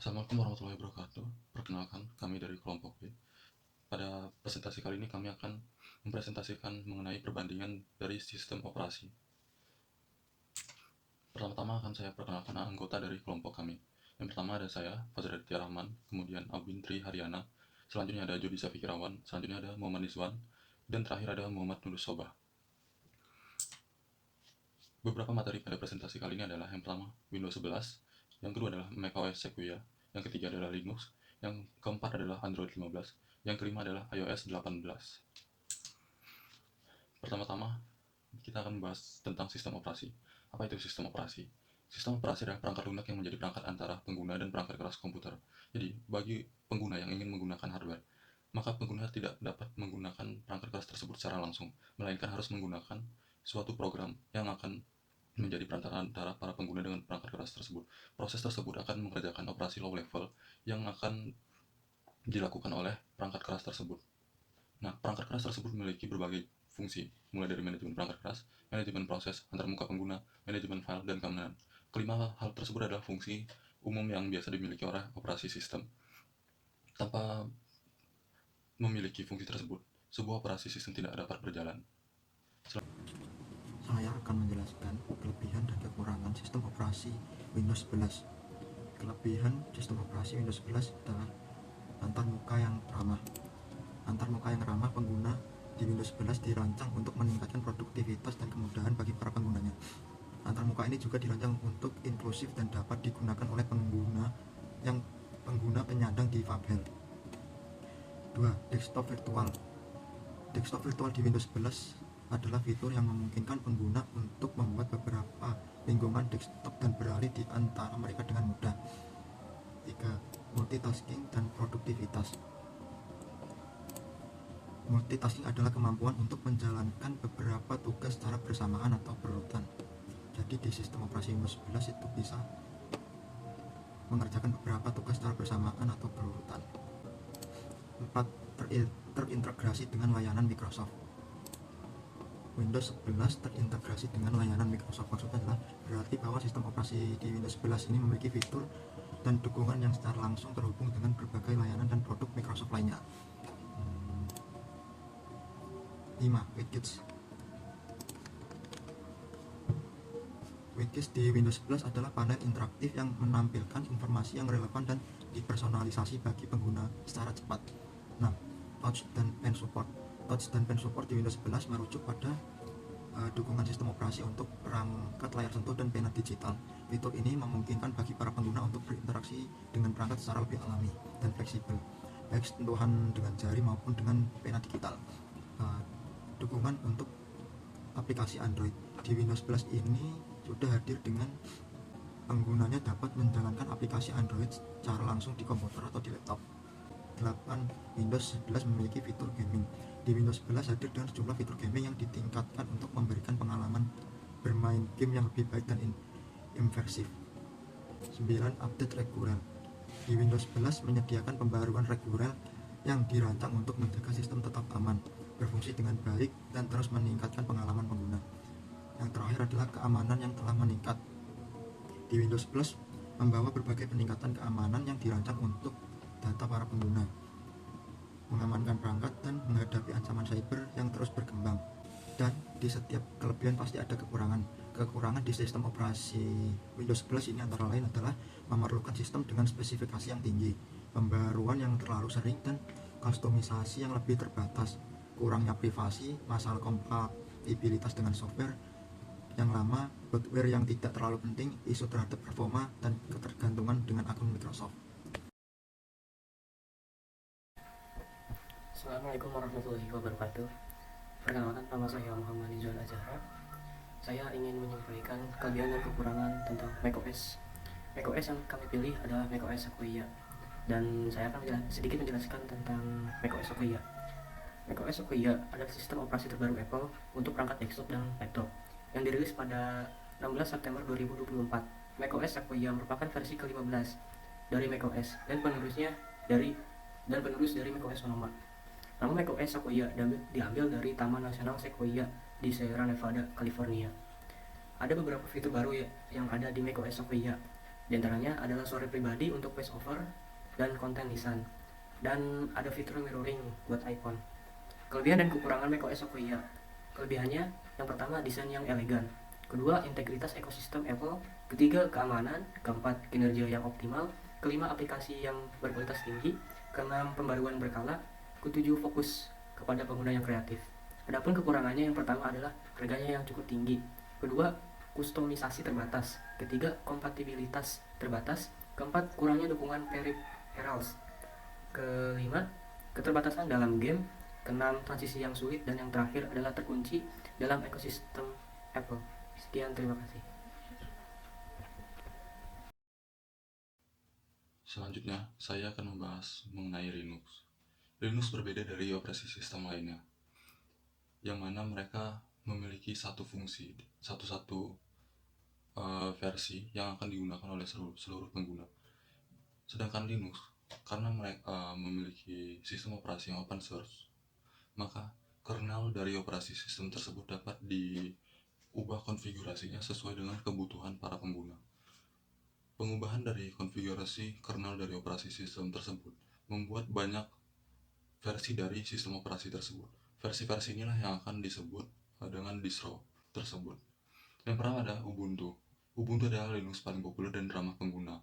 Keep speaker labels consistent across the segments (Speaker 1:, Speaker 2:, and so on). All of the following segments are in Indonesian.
Speaker 1: Assalamualaikum warahmatullahi wabarakatuh. Perkenalkan, kami dari kelompok B. Pada presentasi kali ini kami akan mempresentasikan mengenai perbandingan dari sistem operasi. Pertama-tama akan saya perkenalkan anggota dari kelompok kami. Yang pertama ada saya, Fajar Aditya Rahman, kemudian Albin Tri Haryana, selanjutnya ada Jody Safikirawan, selanjutnya ada Muhammad Nizwan, dan terakhir ada Muhammad Nurus Sobah. Beberapa materi pada presentasi kali ini adalah yang pertama Windows 11, yang kedua adalah macOS Sequoia, yang ketiga adalah Linux, yang keempat adalah Android 15, yang kelima adalah iOS 18. Pertama-tama kita akan membahas tentang sistem operasi. Apa itu sistem operasi? Sistem operasi adalah perangkat lunak yang menjadi perangkat antara pengguna dan perangkat keras komputer. Jadi, bagi pengguna yang ingin menggunakan hardware, maka pengguna tidak dapat menggunakan perangkat keras tersebut secara langsung, melainkan harus menggunakan suatu program yang akan menjadi perantara antara para pengguna dengan perangkat keras tersebut. Proses tersebut akan mengerjakan operasi low level yang akan dilakukan oleh perangkat keras tersebut. Nah, perangkat keras tersebut memiliki berbagai fungsi, mulai dari manajemen perangkat keras, manajemen proses, antarmuka pengguna, manajemen file, dan keamanan. Kelima hal tersebut adalah fungsi umum yang biasa dimiliki oleh operasi sistem. Tanpa memiliki fungsi tersebut, sebuah operasi sistem tidak dapat berjalan.
Speaker 2: Saya akan menjelaskan kelebihan dan kekurangan sistem operasi Windows 11. Kelebihan sistem operasi Windows 11 adalah antarmuka yang ramah. Antarmuka yang ramah pengguna di Windows 11 dirancang untuk meningkatkan produktivitas dan kemudahan bagi para penggunanya. Antarmuka ini juga dirancang untuk inklusif dan dapat digunakan oleh pengguna penyandang difabel. 2. Desktop virtual. Desktop virtual di Windows 11 adalah fitur yang memungkinkan pengguna untuk membuat beberapa lingkungan desktop dan beralih di antara mereka dengan mudah. 3. Multitasking dan produktivitas. Multitasking adalah kemampuan untuk menjalankan beberapa tugas secara bersamaan atau berurutan. Jadi di sistem operasi Windows 11 itu bisa mengerjakan beberapa tugas secara bersamaan atau berurutan. 4. Terintegrasi dengan layanan Microsoft. Windows 11 terintegrasi dengan layanan Microsoft. Maksudnya adalah berarti bahwa sistem operasi di Windows 11 ini memiliki fitur dan dukungan yang secara langsung terhubung dengan berbagai layanan dan produk Microsoft lainnya. 5. Widgets. Widgets di Windows 11 adalah panel interaktif yang menampilkan informasi yang relevan dan dipersonalisasi bagi pengguna secara cepat. 6. Touch dan pen support. Touch dan pen support di Windows 11 merujuk pada dukungan sistem operasi untuk perangkat layar sentuh dan pena digital. Fitur ini memungkinkan bagi para pengguna untuk berinteraksi dengan perangkat secara lebih alami dan fleksibel, baik sentuhan dengan jari maupun dengan pena digital. Dukungan untuk aplikasi Android di Windows 11 ini sudah hadir dengan penggunanya dapat menjalankan aplikasi Android secara langsung di komputer atau di laptop. 8. Windows 11 memiliki fitur gaming. Di Windows 11 hadir dengan sejumlah fitur gaming yang ditingkatkan untuk memberikan pengalaman bermain game yang lebih baik dan imersif. 9. Update reguler. Di Windows 11 menyediakan pembaruan reguler yang dirancang untuk menjaga sistem tetap aman, berfungsi dengan baik, dan terus meningkatkan pengalaman pengguna. Yang terakhir adalah keamanan yang telah meningkat. Di Windows Plus membawa berbagai peningkatan keamanan yang dirancang untuk data para pengguna, mengamankan perangkat, dan menghadapi ancaman cyber yang terus berkembang. Dan di setiap kelebihan pasti ada kekurangan. Kekurangan di sistem operasi Windows 11 ini antara lain adalah memerlukan sistem dengan spesifikasi yang tinggi, pembaruan yang terlalu sering, dan kustomisasi yang lebih terbatas, kurangnya privasi, masalah kompatibilitas dengan software yang lama, bloatware yang tidak terlalu penting, isu terhadap performa, dan ketergantungan dengan akun Microsoft.
Speaker 3: Assalamualaikum warahmatullahi wabarakatuh. Perkenalkan, nama saya Muhammad Nizwan Azhara. Saya ingin menyampaikan kelebihan dan kekurangan tentang macOS. macOS yang kami pilih adalah macOS Sequoia, dan saya akan sedikit menjelaskan tentang macOS Sequoia. macOS Sequoia adalah sistem operasi terbaru Apple untuk perangkat desktop dan laptop yang dirilis pada 16 September 2024. macOS Sequoia merupakan versi ke-15 dari macOS dan penerus dari macOS Sonoma. Nama macOS Sequoia diambil dari Taman Nasional Sequoia di Sierra Nevada, California. Ada beberapa fitur baru yang ada di macOS Sequoia. Di antaranya adalah suara pribadi untuk voiceover dan konten lisan, dan ada fitur mirroring buat iPhone. Kelebihan dan kekurangan macOS Sequoia. Kelebihannya, yang pertama desain yang elegan, kedua integritas ekosistem Apple, ketiga keamanan, keempat kinerja yang optimal, kelima aplikasi yang berkualitas tinggi, keenam pembaruan berkala, ketujuh fokus kepada pengguna yang kreatif. Adapun kekurangannya, yang pertama adalah harganya yang cukup tinggi, kedua kustomisasi terbatas, ketiga kompatibilitas terbatas, keempat kurangnya dukungan peripherals, kelima keterbatasan dalam game, keenam transisi yang sulit, dan yang terakhir adalah terkunci dalam ekosistem Apple. Sekian, terima kasih.
Speaker 1: Selanjutnya, saya akan membahas mengenai Linux. Linux berbeda dari operasi sistem lainnya, yang mana mereka memiliki satu fungsi, satu versi yang akan digunakan oleh seluruh pengguna. Sedangkan Linux, karena mereka memiliki sistem operasi yang open source, maka kernel dari operasi sistem tersebut dapat diubah konfigurasinya sesuai dengan kebutuhan para pengguna. Pengubahan dari konfigurasi kernel dari operasi sistem tersebut membuat banyak versi dari sistem operasi tersebut. Versi-versi inilah yang akan disebut dengan distro tersebut. Yang pertama ada Ubuntu. Ubuntu adalah Linux paling populer dan ramah pengguna.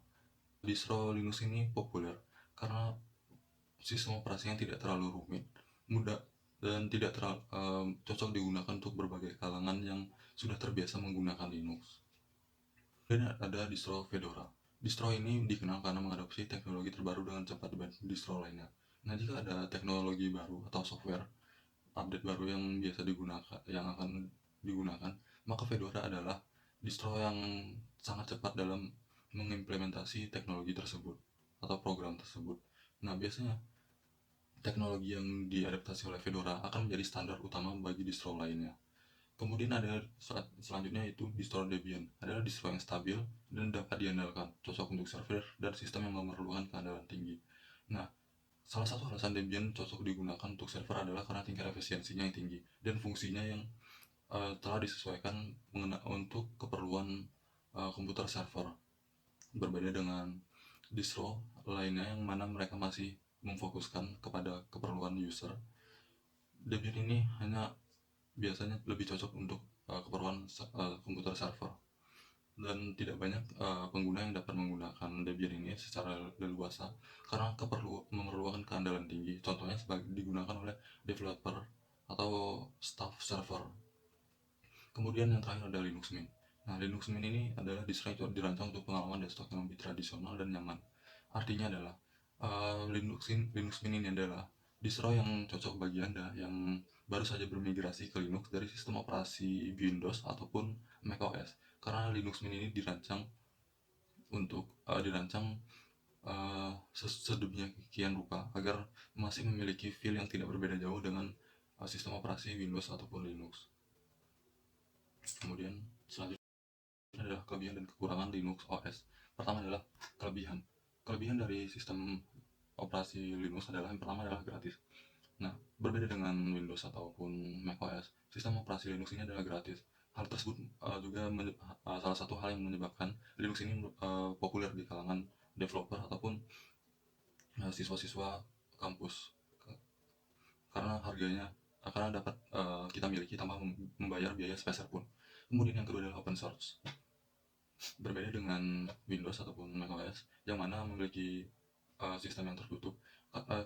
Speaker 1: Distro Linux ini populer karena sistem operasinya tidak terlalu rumit, mudah, dan tidak cocok digunakan untuk berbagai kalangan yang sudah terbiasa menggunakan Linux. Dan ada distro Fedora. Distro ini dikenal karena mengadopsi teknologi terbaru dengan cepat dibanding distro lainnya. Nah, jika ada teknologi baru atau software update baru yang biasa digunakan, yang akan digunakan, maka Fedora adalah distro yang sangat cepat dalam mengimplementasi teknologi tersebut atau program tersebut. Nah, biasanya teknologi yang diadaptasi oleh Fedora akan menjadi standar utama bagi distro lainnya. Kemudian ada selanjutnya yaitu distro Debian, adalah distro yang stabil dan dapat diandalkan, cocok untuk server dan sistem yang memerlukan keandalan tinggi. Nah, salah satu alasan Debian cocok digunakan untuk server adalah karena tingkat efisiensinya yang tinggi dan fungsinya yang telah disesuaikan untuk keperluan komputer server. Berbeda dengan distro lainnya yang mana mereka masih memfokuskan kepada keperluan user, Debian ini hanya biasanya lebih cocok untuk keperluan komputer server, dan tidak banyak pengguna yang dapat menggunakan Debian ini secara leluasa karena memerlukan keandalan tinggi. Contohnya digunakan oleh developer atau staff server. Kemudian yang terakhir ada Linux Mint. Nah, Linux Mint ini adalah distro yang dirancang untuk pengalaman desktop yang lebih tradisional dan nyaman. Artinya adalah Linux Mint ini adalah distro yang cocok bagi Anda yang baru saja bermigrasi ke Linux dari sistem operasi Windows ataupun macOS. Karena Linux Mint ini dirancang sedemikian rupa agar masih memiliki feel yang tidak berbeda jauh dengan sistem operasi Windows ataupun Linux. Kemudian selanjutnya adalah kelebihan dan kekurangan Linux OS. Pertama adalah kelebihan. Kelebihan dari sistem operasi Linux adalah yang pertama adalah gratis. Nah, berbeda dengan Windows ataupun macOS, sistem operasi Linux ini adalah gratis. Hal tersebut juga salah satu hal yang menyebabkan Linux ini populer di kalangan developer ataupun siswa-siswa kampus, karena dapat kita miliki tanpa membayar biaya sepeser pun. Kemudian yang kedua adalah open source. Berbeda dengan Windows ataupun macOS yang mana memiliki sistem yang tertutup,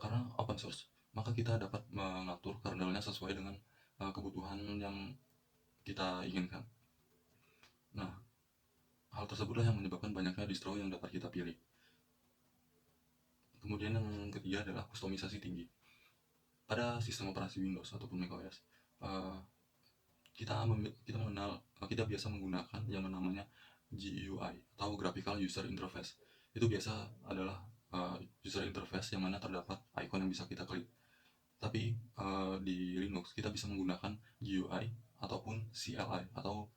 Speaker 1: karena open source, maka kita dapat mengatur kernelnya sesuai dengan kebutuhan yang kita inginkan. Nah, hal tersebutlah yang menyebabkan banyaknya distro yang dapat kita pilih. Kemudian yang ketiga adalah kustomisasi tinggi. Pada sistem operasi Windows ataupun macOS, kita biasa menggunakan yang namanya GUI atau Graphical User Interface. Itu biasa adalah user interface yang mana terdapat icon yang bisa kita klik. Tapi di Linux kita bisa menggunakan GUI ataupun CLI atau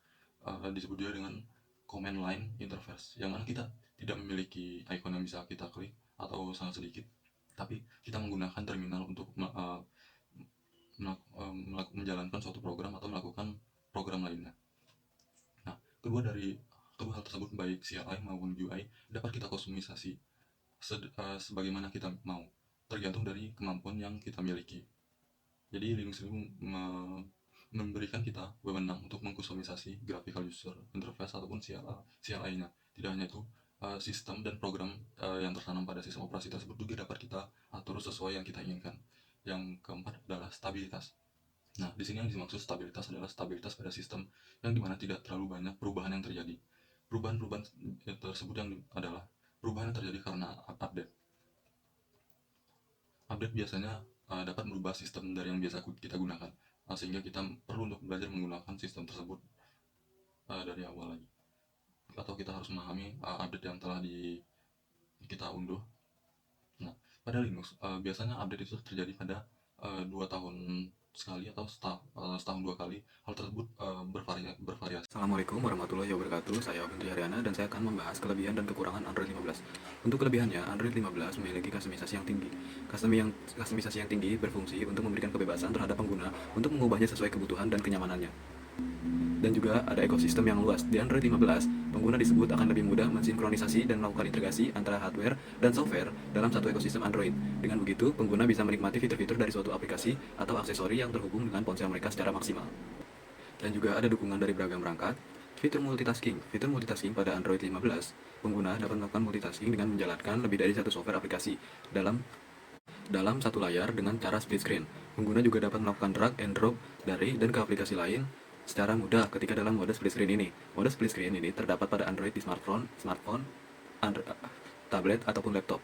Speaker 1: disebut juga dengan Command Line Interface, yang mana kita tidak memiliki icon yang bisa kita klik atau sangat sedikit, tapi kita menggunakan terminal untuk menjalankan suatu program atau melakukan program lainnya. Nah, kedua dari Kedua hal tersebut, baik CLI maupun UI, dapat kita kustomisasi sebagaimana kita mau, tergantung dari kemampuan yang kita miliki. Jadi Linux ini memberikan kita wewenang untuk mengkustomisasi graphical user interface ataupun CLI-nya. Tidak hanya itu, sistem dan program yang tertanam pada sistem operasi tersebut juga dapat kita atur sesuai yang kita inginkan. Yang keempat adalah stabilitas. Nah, di sini yang dimaksud stabilitas adalah stabilitas pada sistem yang dimana tidak terlalu banyak perubahan yang terjadi. Perubahan-perubahan tersebut adalah perubahan yang terjadi karena update. Update biasanya dapat merubah sistem dari yang biasa kita gunakan, sehingga kita perlu untuk belajar menggunakan sistem tersebut dari awal lagi. Atau kita harus memahami update yang telah kita unduh. Nah, pada Linux biasanya update itu terjadi pada 2 tahun sekali atau setahun 2 kali. Hal tersebut bervariasi.
Speaker 4: Assalamualaikum warahmatullahi wabarakatuh. Saya Binti Haryana dan saya akan membahas kelebihan dan kekurangan Android 15. Untuk kelebihannya, Android 15 memiliki kustomisasi yang tinggi. Kustomisasi yang tinggi berfungsi untuk memberikan kebebasan terhadap pengguna untuk mengubahnya sesuai kebutuhan dan kenyamanannya. Dan juga ada ekosistem yang luas. Di Android 15, pengguna disebut akan lebih mudah mensinkronisasi dan melakukan integrasi antara hardware dan software dalam satu ekosistem Android. Dengan begitu, pengguna bisa menikmati fitur-fitur dari suatu aplikasi atau aksesori yang terhubung dengan ponsel mereka secara maksimal. Dan juga ada dukungan dari beragam perangkat. Fitur multitasking pada Android 15, pengguna dapat melakukan multitasking dengan menjalankan lebih dari satu software aplikasi dalam satu layar dengan cara split screen. Pengguna juga dapat melakukan drag and drop dari dan ke aplikasi lain secara mudah ketika dalam mode split screen ini. Mode split screen ini terdapat pada Android di smartphone, tablet, ataupun laptop.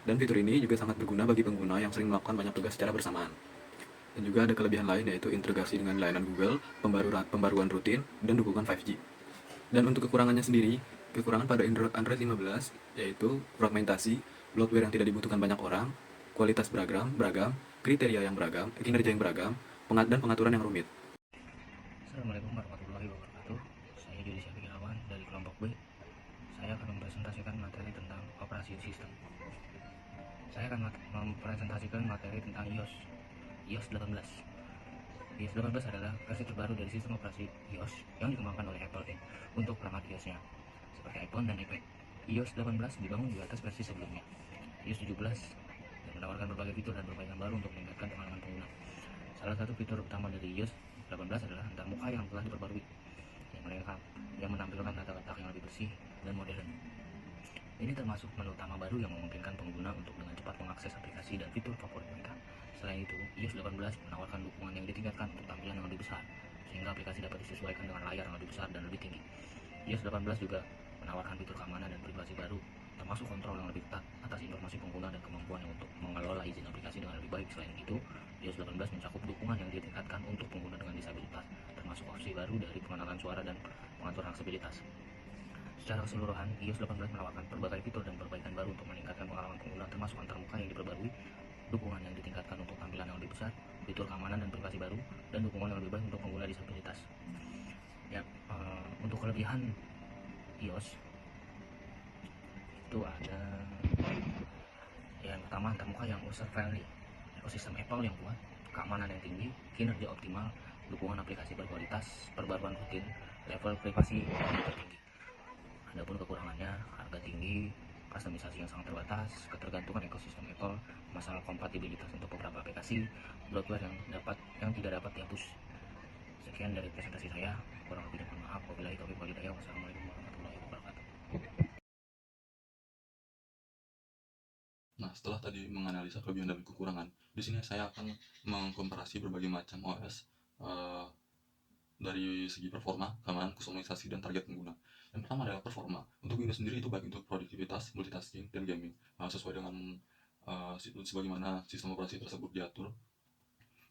Speaker 4: Dan fitur ini juga sangat berguna bagi pengguna yang sering melakukan banyak tugas secara bersamaan. Dan juga ada kelebihan lain, yaitu integrasi dengan layanan Google, pembaruan rutin, dan dukungan 5G. Dan untuk kekurangannya sendiri, kekurangan pada Android 15 yaitu fragmentasi, bloatware yang tidak dibutuhkan banyak orang, kualitas beragam, kriteria yang beragam, kinerja yang beragam, dan pengaturan yang rumit.
Speaker 3: Assalamualaikum warahmatullahi wabarakatuh. Saya Jody Syafirawan dari kelompok B. Saya akan mempresentasikan materi tentang operasi sistem. Saya akan mempresentasikan materi tentang iOS 18. iOS 18 adalah versi terbaru dari sistem operasi iOS yang dikembangkan oleh Apple untuk perangkat iOS-nya, seperti iPhone dan iPad. iOS 18 dibangun di atas versi sebelumnya, iOS 17, dan menawarkan berbagai fitur dan perbaikan baru untuk meningkatkan pengalaman pengguna. Salah satu fitur utama dari iOS 18 adalah antarmuka yang telah diperbarui, yang menampilkan tata letak yang lebih bersih dan modern. Ini termasuk menu utama baru yang memungkinkan pengguna untuk dengan cepat mengakses aplikasi dan fitur favorit mereka. Selain itu, iOS 18 menawarkan dukungan yang ditingkatkan untuk tampilan yang lebih besar, sehingga aplikasi dapat disesuaikan dengan layar yang lebih besar dan lebih tinggi. iOS 18 juga menawarkan fitur keamanan dan privasi baru, termasuk kontrol yang lebih ketat atas informasi pengguna dan kemampuan untuk mengelola izin aplikasi dengan lebih baik. Selain itu, iOS 18 mencakup dukungan yang ditingkatkan untuk pengguna dengan disabilitas, termasuk opsi baru dari pengenalan suara dan pengatur aksesibilitas. Secara keseluruhan, iOS 18 menawarkan berbagai fitur dan perbaikan baru untuk meningkatkan pengalaman pengguna, termasuk antarmuka yang diperbarui, dukungan yang ditingkatkan untuk tampilan yang lebih besar, fitur keamanan dan privasi baru, dan dukungan yang lebih baik untuk pengguna disabilitas. Ya, untuk kelebihan iOS itu ada yang pertama, antarmuka yang user friendly, ekosistem Apple yang kuat, keamanan yang tinggi, kinerja optimal, dukungan aplikasi berkualitas, perbaruan rutin, level privasi yang tertinggi. Adapun kekurangannya, harga tinggi, kustomisasi yang sangat terbatas, ketergantungan ekosistem Apple, masalah kompatibilitas untuk beberapa aplikasi, bloatware yang tidak dapat dihapus. Sekian dari presentasi saya, kurang lebihnya mohon maaf. Wabillahi taufiq wal hidayah. Wassalamualaikum warahmatullahi wabarakatuh.
Speaker 1: Nah, setelah tadi menganalisa kelebihan dan kekurangan, di sini saya akan mengkomparasi berbagai macam OS dari segi performa, keamanan, kustomisasi, dan target pengguna. Yang pertama adalah performa. Untuk Windows sendiri itu baik untuk produktivitas, multitasking, dan gaming, sesuai dengan sebagaimana sistem operasi tersebut diatur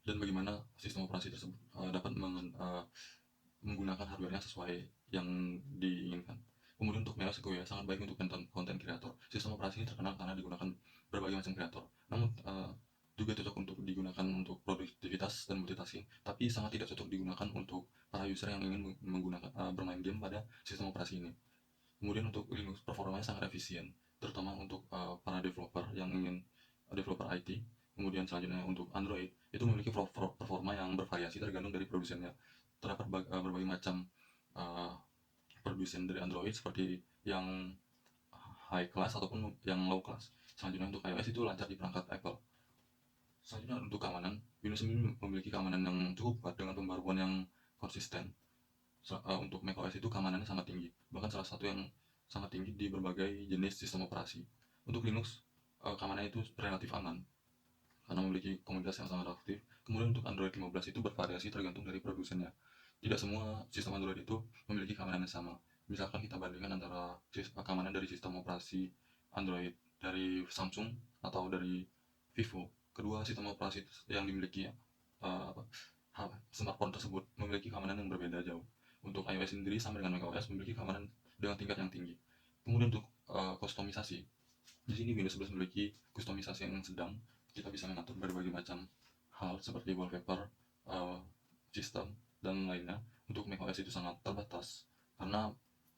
Speaker 1: dan bagaimana sistem operasi tersebut dapat menggunakan hardware-nya sesuai yang diinginkan. Kemudian untuk macOS sangat baik untuk konten kreator. Sistem operasi ini terkenal karena digunakan berbagai macam kreator. Namun juga cocok untuk digunakan untuk produktivitas dan multitasking, tapi sangat tidak cocok digunakan untuk para user yang ingin menggunakan bermain game pada sistem operasi ini. Kemudian untuk Linux performanya sangat efisien, terutama untuk para developer yang ingin developer IT. Kemudian selanjutnya untuk Android itu memiliki performa yang bervariasi tergantung dari produsennya. Terdapat berbagai macam produsen dari Android seperti yang high class ataupun yang low class. Selanjutnya untuk iOS itu lancar di perangkat Apple. Selanjutnya untuk keamanan, Windows ini memiliki keamanan yang cukup kuat dengan pembaruan yang konsisten. Untuk macOS itu keamanannya sangat tinggi, bahkan salah satu yang sangat tinggi di berbagai jenis sistem operasi. Untuk Linux, keamanannya itu relatif aman karena memiliki komunitas yang sangat aktif. Kemudian untuk Android 15 itu bervariasi tergantung dari produsennya. Tidak semua sistem Android itu memiliki keamanan yang sama. Misalkan kita bandingkan antara keamanan dari sistem operasi Android dari Samsung atau dari Vivo, kedua sistem operasi yang dimiliki smartphone tersebut memiliki keamanan yang berbeda jauh. Untuk iOS sendiri sama dengan macOS memiliki keamanan dengan tingkat yang tinggi. Kemudian untuk kustomisasi, di sini Windows 11 memiliki kustomisasi yang sedang. Kita bisa mengatur berbagai macam hal seperti wallpaper, sistem, dan lainnya. Untuk macOS itu sangat terbatas karena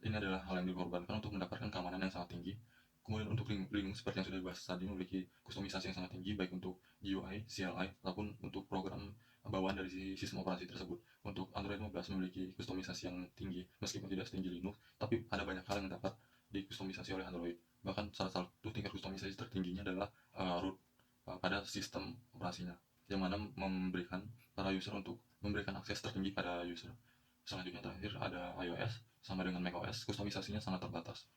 Speaker 1: ini adalah hal yang dikorbankan untuk mendapatkan keamanan yang sangat tinggi. Kemudian untuk Linux seperti yang sudah dibahas tadi memiliki kustomisasi yang sangat tinggi baik untuk GUI, CLI, ataupun untuk program bawaan dari sistem operasi tersebut. Untuk Android 15 memiliki kustomisasi yang tinggi meskipun tidak setinggi Linux, tapi ada banyak hal yang dapat dikustomisasi oleh Android. Bahkan salah satu tingkat kustomisasi tertingginya adalah root pada sistem operasinya, yang mana memberikan para user untuk memberikan akses tertinggi pada user. Selanjutnya terakhir ada iOS, sama dengan macOS, kustomisasinya sangat terbatas.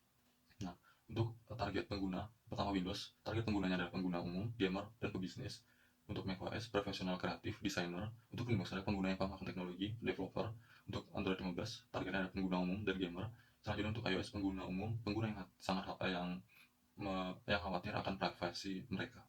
Speaker 1: Nah, untuk target pengguna, pertama Windows, target penggunanya adalah pengguna umum, gamer, dan pebisnis. Untuk macOS, profesional kreatif, desainer. Untuk Linux ada pengguna yang paham akan teknologi, developer. Untuk Android 15, targetnya adalah pengguna umum dan gamer. Selanjutnya untuk iOS, pengguna umum, pengguna yang sangat yang khawatir akan privasi mereka.